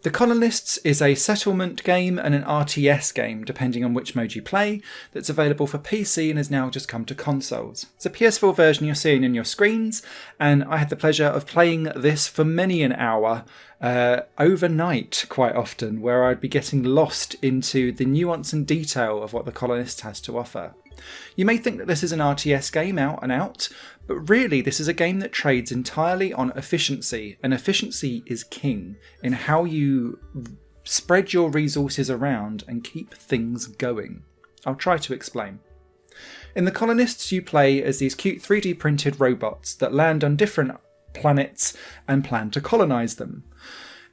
The Colonists is a settlement game and an RTS game, depending on which mode you play, that's available for PC and has now just come to consoles. It's a PS4 version you're seeing in your screens, and I had the pleasure of playing this for many an hour, overnight quite often, where I'd be getting lost into the nuance and detail of what the Colonists has to offer. You may think that this is an RTS game out and out, but really this is a game that trades entirely on efficiency, and efficiency is king in how you spread your resources around and keep things going. I'll try to explain. In the Colonists, you play as these cute 3D printed robots that land on different planets and plan to colonise them.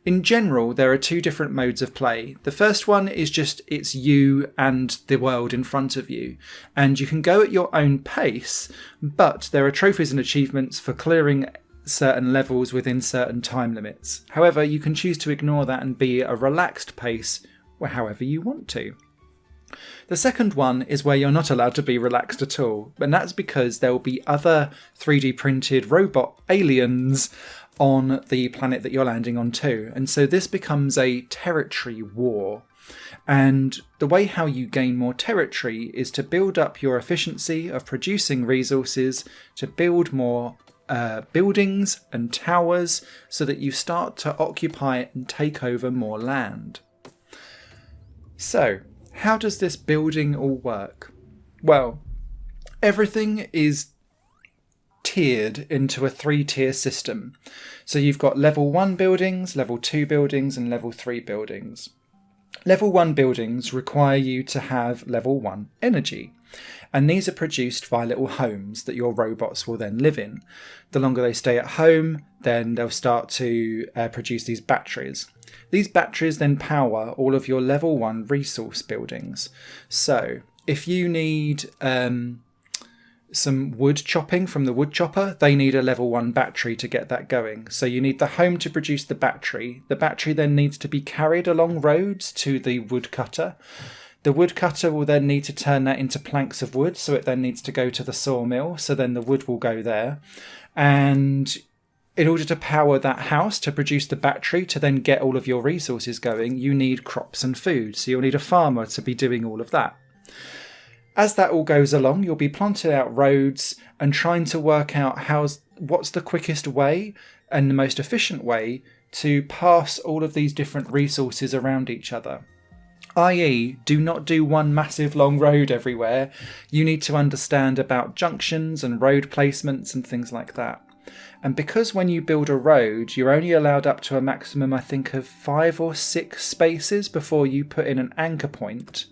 In general, there are two different modes of play. The first one is just it's you and the world in front of you, and you can go at your own pace, but there are trophies and achievements for clearing certain levels within certain time limits. However, you can choose to ignore that and be a relaxed pace however you want to. The second one is where you're not allowed to be relaxed at all, and that's because there will be other 3D printed robot aliens on the planet that you're landing on too. And so this becomes a territory war. And the way how you gain more territory is to build up your efficiency of producing resources, to build more buildings and towers so that you start to occupy and take over more land. So, how does this building all work? Well, everything is tiered into a 3-tier system. So you've got level 1 buildings, level 2 buildings, and level 3 buildings. Level 1 buildings require you to have level 1 energy, and these are produced by little homes that your robots will then live in. The longer they stay at home, then they'll start to produce these batteries. These batteries then power all of your level 1 resource buildings. So if you need some wood chopping from the wood chopper, they need a level 1 battery to get that going. So you need the home to produce the battery. The battery then needs to be carried along roads to the woodcutter. The woodcutter will then need to turn that into planks of wood, so it then needs to go to the sawmill, so then the wood will go there. And in order to power that house, to produce the battery, to then get all of your resources going, you need crops and food. So you'll need a farmer to be doing all of that. As that all goes along, you'll be planting out roads and trying to work out what's the quickest way and the most efficient way to pass all of these different resources around each other. I.e., do not do one massive long road everywhere. You need to understand about junctions and road placements and things like that. And because when you build a road, you're only allowed up to a maximum, I think, of 5 or 6 spaces before you put in an anchor point.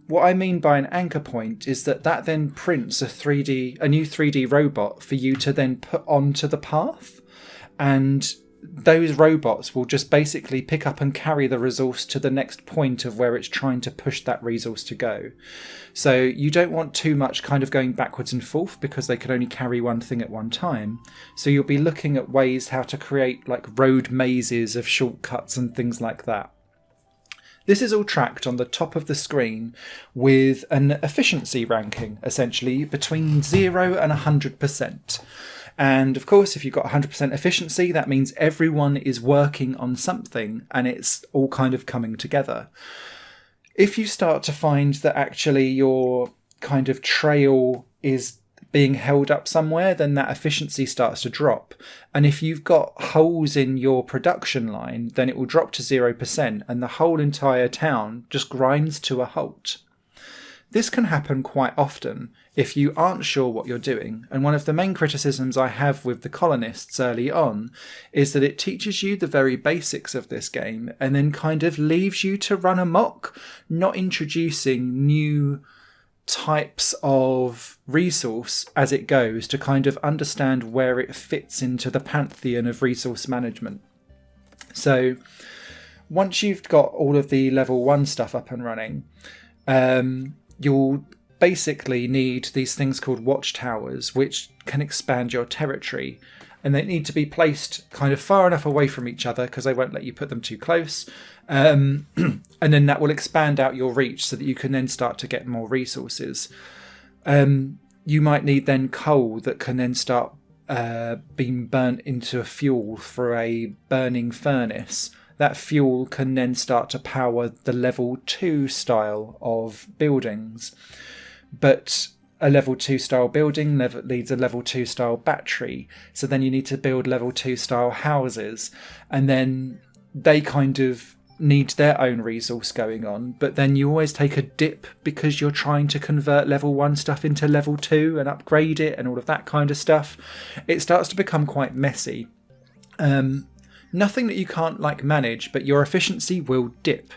What I mean by an anchor point is that then prints a new 3D robot for you to then put onto the path, and those robots will just basically pick up and carry the resource to the next point of where it's trying to push that resource to go. So you don't want too much kind of going backwards and forth because they can only carry one thing at one time. So you'll be looking at ways how to create like road mazes of shortcuts and things like that. This is all tracked on the top of the screen with an efficiency ranking, essentially, between 0 and 100%. And of course, if you've got 100% efficiency, that means everyone is working on something and it's all kind of coming together. If you start to find that actually your kind of trail is being held up somewhere, then that efficiency starts to drop. And if you've got holes in your production line, then it will drop to 0% and the whole entire town just grinds to a halt. This can happen quite often if you aren't sure what you're doing. And one of the main criticisms I have with the Colonists early on is that it teaches you the very basics of this game and then kind of leaves you to run amok, not introducing new types of resource as it goes to kind of understand where it fits into the pantheon of resource management. So once you've got all of the level 1 stuff up and running, you'll basically need these things called Watchtowers, which can expand your territory. And they need to be placed kind of far enough away from each other because they won't let you put them too close. And then that will expand out your reach so that you can then start to get more resources. You might need then coal that can then start being burnt into a fuel for a burning furnace. that fuel can then start to power the level 2 style of buildings. But a level 2 style building needs a level 2 style battery. So then you need to build level 2 style houses. And then they kind of need their own resource going on, but then you always take a dip because you're trying to convert level 1 stuff into level 2 and upgrade it and all of that kind of stuff. It starts to become quite messy. Nothing that you can't manage, but your efficiency will dip.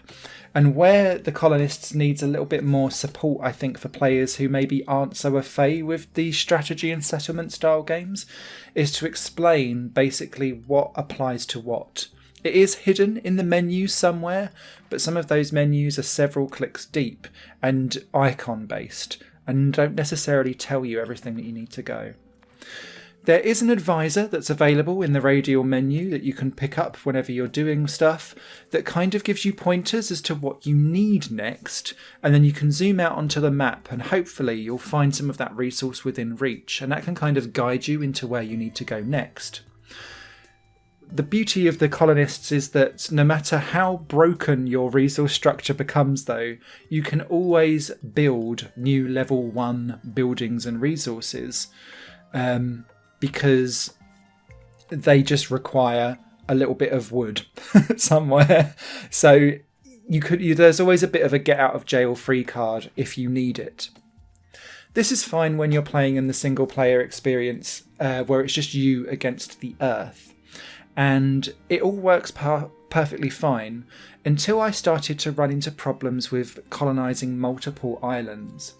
And where the Colonists needs a little bit more support, I think, for players who maybe aren't so au fait with the strategy and settlement style games, is to explain basically what applies to what. It is hidden in the menus somewhere, but some of those menus are several clicks deep and icon based and don't necessarily tell you everything that you need to go. There is an advisor that's available in the radial menu that you can pick up whenever you're doing stuff that kind of gives you pointers as to what you need next, and then you can zoom out onto the map and hopefully you'll find some of that resource within reach, and that can kind of guide you into where you need to go next. The beauty of the Colonists is that no matter how broken your resource structure becomes, though, you can always build new level 1 buildings and resources, because they just require a little bit of wood somewhere. So there's always a bit of a get out of jail free card if you need it. This is fine when you're playing in the single player experience where it's just you against the Earth. And it all works perfectly fine until I started to run into problems with colonising multiple islands.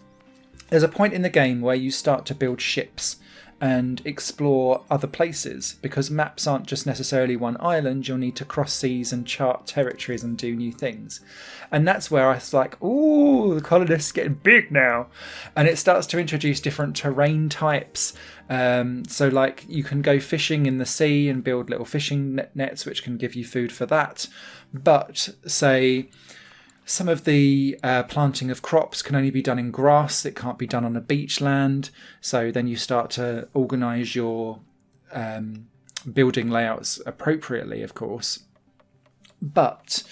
There's a point in the game where you start to build ships and explore other places, because maps aren't just necessarily one island. You'll need to cross seas and chart territories and do new things. And that's where I was like, ooh, the Colonists getting big now. And it starts to introduce different terrain types. So you can go fishing in the sea and build little fishing nets which can give you food for that. But say some of the planting of crops can only be done in grass. It can't be done on a beach land. So then you start to organise your building layouts appropriately, of course. But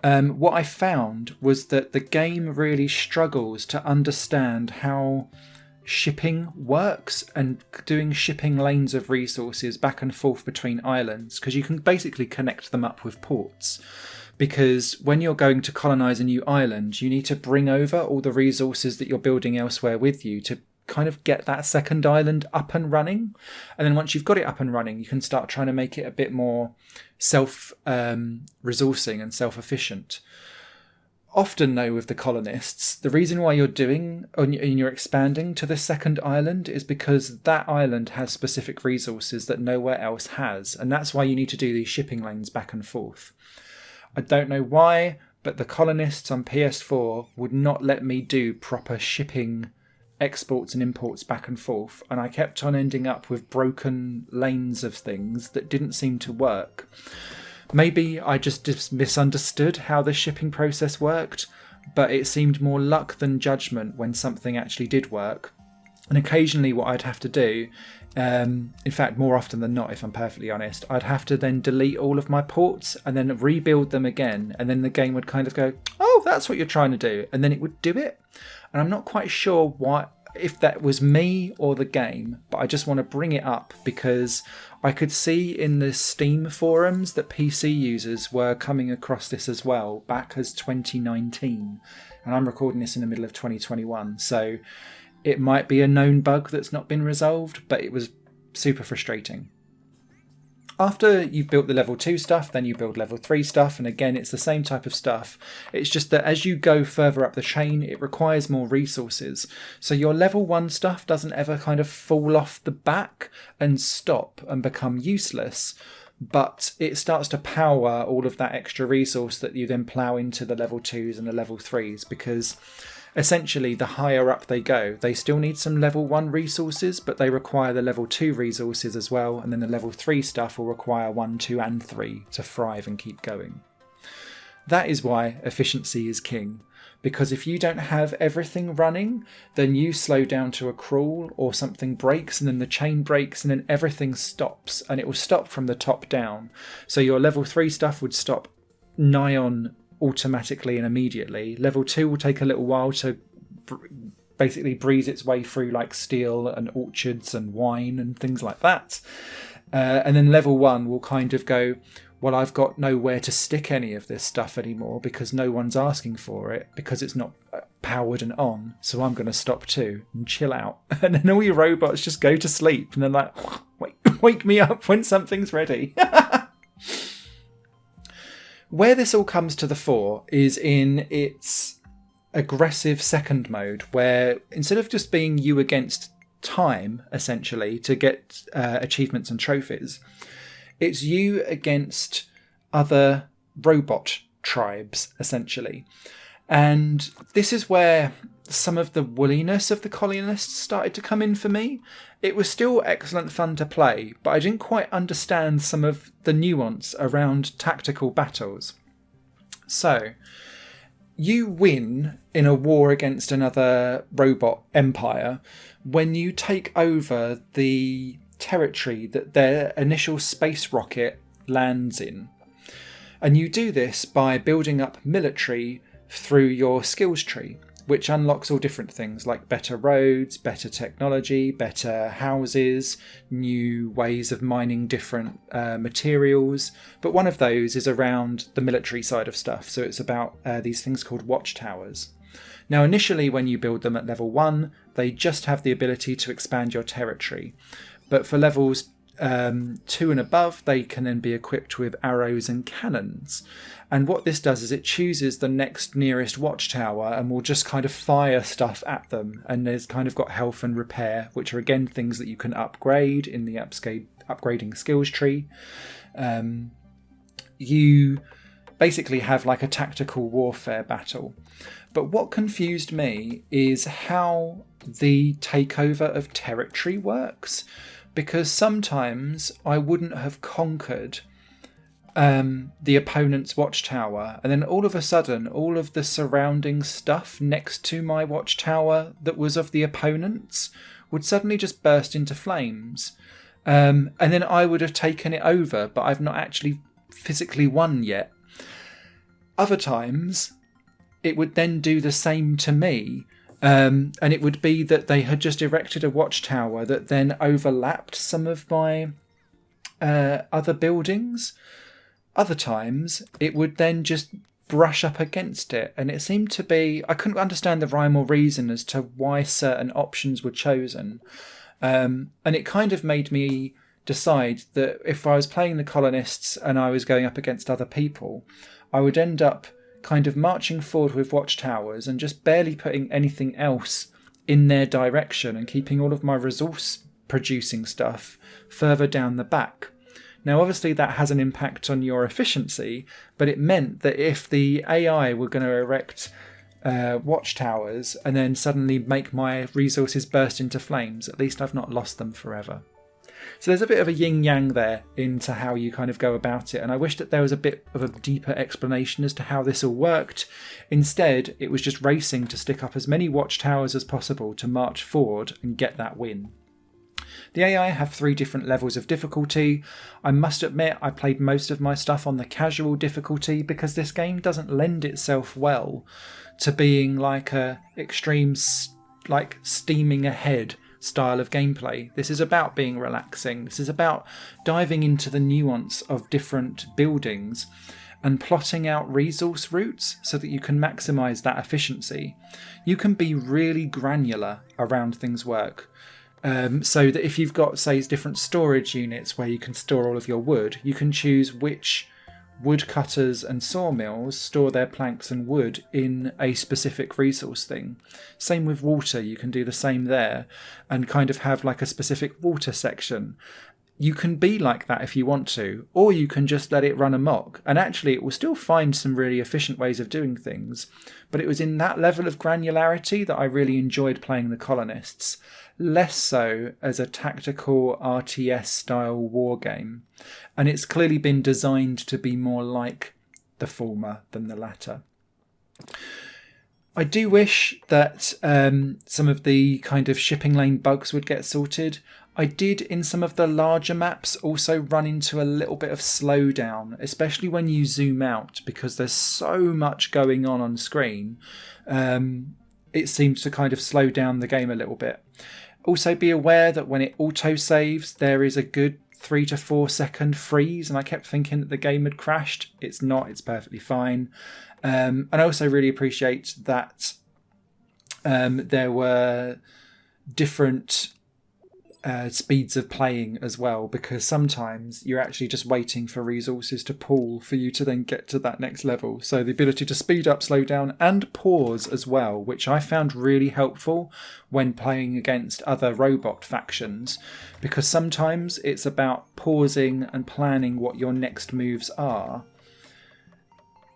what I found was that the game really struggles to understand how shipping works and doing shipping lanes of resources back and forth between islands, because you can basically connect them up with ports. Because when you're going to colonise a new island, you need to bring over all the resources that you're building elsewhere with you to kind of get that second island up and running. And then once you've got it up and running, you can start trying to make it a bit more self-resourcing and self-efficient. Often, though, with the Colonists, the reason why you're expanding to the second island is because that island has specific resources that nowhere else has. And that's why you need to do these shipping lanes back and forth. I don't know why, but the Colonists on PS4 would not let me do proper shipping exports and imports back and forth, and I kept on ending up with broken lanes of things that didn't seem to work. Maybe I just misunderstood how the shipping process worked, but it seemed more luck than judgment when something actually did work. And occasionally what I'd have to do, in fact more often than not if I'm perfectly honest, I'd have to then delete all of my ports and then rebuild them again, and then the game would kind of go, oh, that's what you're trying to do, and then it would do it. And I'm not quite sure if that was me or the game, but I just want to bring it up because I could see in the Steam forums that PC users were coming across this as well back as 2019, and I'm recording this in the middle of 2021, so it might be a known bug that's not been resolved, but it was super frustrating. After you've built the level 2 stuff, then you build level 3 stuff, and again it's the same type of stuff. It's just that as you go further up the chain, it requires more resources. So your level 1 stuff doesn't ever kind of fall off the back and stop and become useless, but it starts to power all of that extra resource that you then plough into the level 2s and the level 3s, because essentially the higher up they go, they still need some level 1 resources, but they require the level 2 resources as well, and then the level 3 stuff will require 1, 2 and 3 to thrive and keep going. That is why efficiency is king, because if you don't have everything running, then you slow down to a crawl or something breaks, and then the chain breaks, and then everything stops, and it will stop from the top down. So your level 3 stuff would stop nigh on automatically and immediately. Level 2 will take a little while to basically breeze its way through like steel and orchards and wine and things like that. And then level 1 will kind of go, well, I've got nowhere to stick any of this stuff anymore because no one's asking for it because it's not powered and on. So I'm going to stop too and chill out. And then all your robots just go to sleep and they're like, wake me up when something's ready. Where this all comes to the fore is in its aggressive second mode, where instead of just being you against time, essentially, to get achievements and trophies, it's you against other robot tribes, essentially. And this is where some of the woolliness of the Colonists started to come in for me. It was still excellent fun to play, but I didn't quite understand some of the nuance around tactical battles. So, you win in a war against another robot empire when you take over the territory that their initial space rocket lands in. And you do this by building up military through your skills tree, which unlocks all different things like better roads, better technology, better houses, new ways of mining different materials. But one of those is around the military side of stuff. So it's about these things called Watchtowers. Now, initially, when you build them at level 1, they just have the ability to expand your territory. But for levels 2 and above, they can then be equipped with arrows and cannons. And what this does is it chooses the next nearest watchtower and will just kind of fire stuff at them. And there's kind of got health and repair, which are again things that you can upgrade in the upgrading skills tree. You basically have like a tactical warfare battle. But what confused me is how the takeover of territory works. Because sometimes I wouldn't have conquered the opponent's watchtower, and then all of a sudden all of the surrounding stuff next to my watchtower that was of the opponent's would suddenly just burst into flames. And then I would have taken it over, but I've not actually physically won yet. Other times it would then do the same to me. And it would be that they had just erected a watchtower that then overlapped some of my other buildings. Other times, it would then just brush up against it. And it seemed to be... I couldn't understand the rhyme or reason as to why certain options were chosen. And it kind of made me decide that if I was playing the Colonists and I was going up against other people, I would end up kind of marching forward with watchtowers and just barely putting anything else in their direction and keeping all of my resource producing stuff further down the back. Now obviously that has an impact on your efficiency, but it meant that if the AI were going to erect watchtowers and then suddenly make my resources burst into flames, at least I've not lost them forever. So there's a bit of a yin-yang there into how you kind of go about it, and I wish that there was a bit of a deeper explanation as to how this all worked. Instead, it was just racing to stick up as many watchtowers as possible to march forward and get that win. The AI have 3 different levels of difficulty. I must admit I played most of my stuff on the casual difficulty because this game doesn't lend itself well to being like a extreme, like steaming ahead style of gameplay. This is about being relaxing. This is about diving into the nuance of different buildings and plotting out resource routes so that you can maximize that efficiency. You can be really granular around things work. So that if you've got, say, different storage units where you can store all of your wood, you can choose which woodcutters and sawmills store their planks and wood in a specific resource thing. Same with water, you can do the same there and kind of have like a specific water section. You can be like that if you want to, or you can just let it run amok. And actually it will still find some really efficient ways of doing things. But it was in that level of granularity that I really enjoyed playing the Colonists. Less so as a tactical RTS style war game. And it's clearly been designed to be more like the former than the latter. I do wish that some of the kind of shipping lane bugs would get sorted. I did, in some of the larger maps, also run into a little bit of slowdown, especially when you zoom out, because there's so much going on screen. It seems to kind of slow down the game a little bit. Also be aware that when it auto-saves, there is a good 3 to 4 second freeze, and I kept thinking that the game had crashed. It's not, it's perfectly fine. And I also really appreciate that there were different speeds of playing as well, because sometimes you're actually just waiting for resources to pool for you to then get to that next level. So the ability to speed up, slow down, and pause as well, which I found really helpful when playing against other robot factions, because sometimes it's about pausing and planning what your next moves are.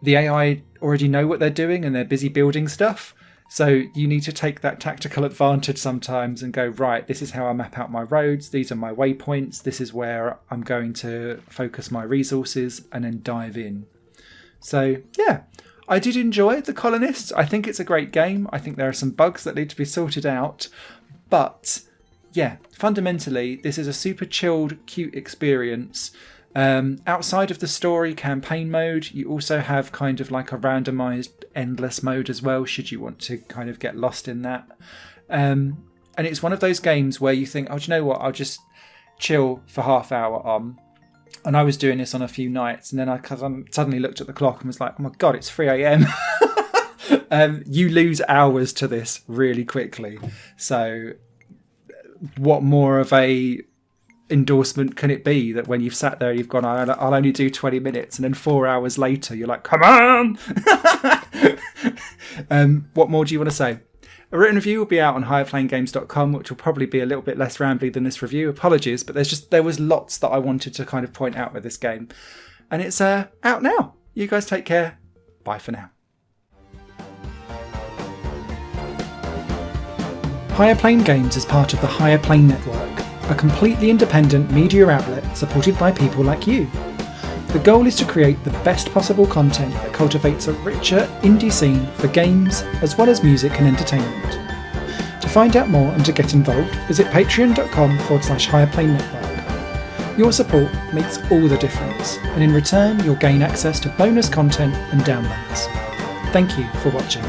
The AI already know what they're doing and they're busy building stuff. So you need to take that tactical advantage sometimes and go, right, this is how I map out my roads. These are my waypoints. This is where I'm going to focus my resources, and then dive in. So yeah, I did enjoy The Colonists. I think it's a great game. I think there are some bugs that need to be sorted out. But yeah, fundamentally, this is a super chilled, cute experience. Outside of the story campaign mode, you also have kind of like a randomized endless mode as well, should you want to kind of get lost in that. And it's one of those games where you think, oh, do you know what, I'll just chill for half hour on. And I was doing this on a few nights, and then I suddenly looked at the clock and was like, oh my god, it's 3 a.m. You lose hours to this really quickly. So what more of a endorsement can it be that when you've sat there, you've gone, I'll only do 20 minutes, and then 4 hours later you're like, come on. What more do you want to say? A written review will be out on higherplayinggames.com, which will probably be a little bit less rambly than this review. Apologies, but there was lots that I wanted to kind of point out with this game, and it's out now. You guys take care. Bye for now. Higher Plane Games is part of the Higher Plane Network, a completely independent media outlet supported by people like you. The goal is to create the best possible content that cultivates a richer indie scene for games as well as music and entertainment. To find out more and to get involved, visit patreon.com/higherplane-network. Your support makes all the difference, and in return you'll gain access to bonus content and downloads. Thank you for watching.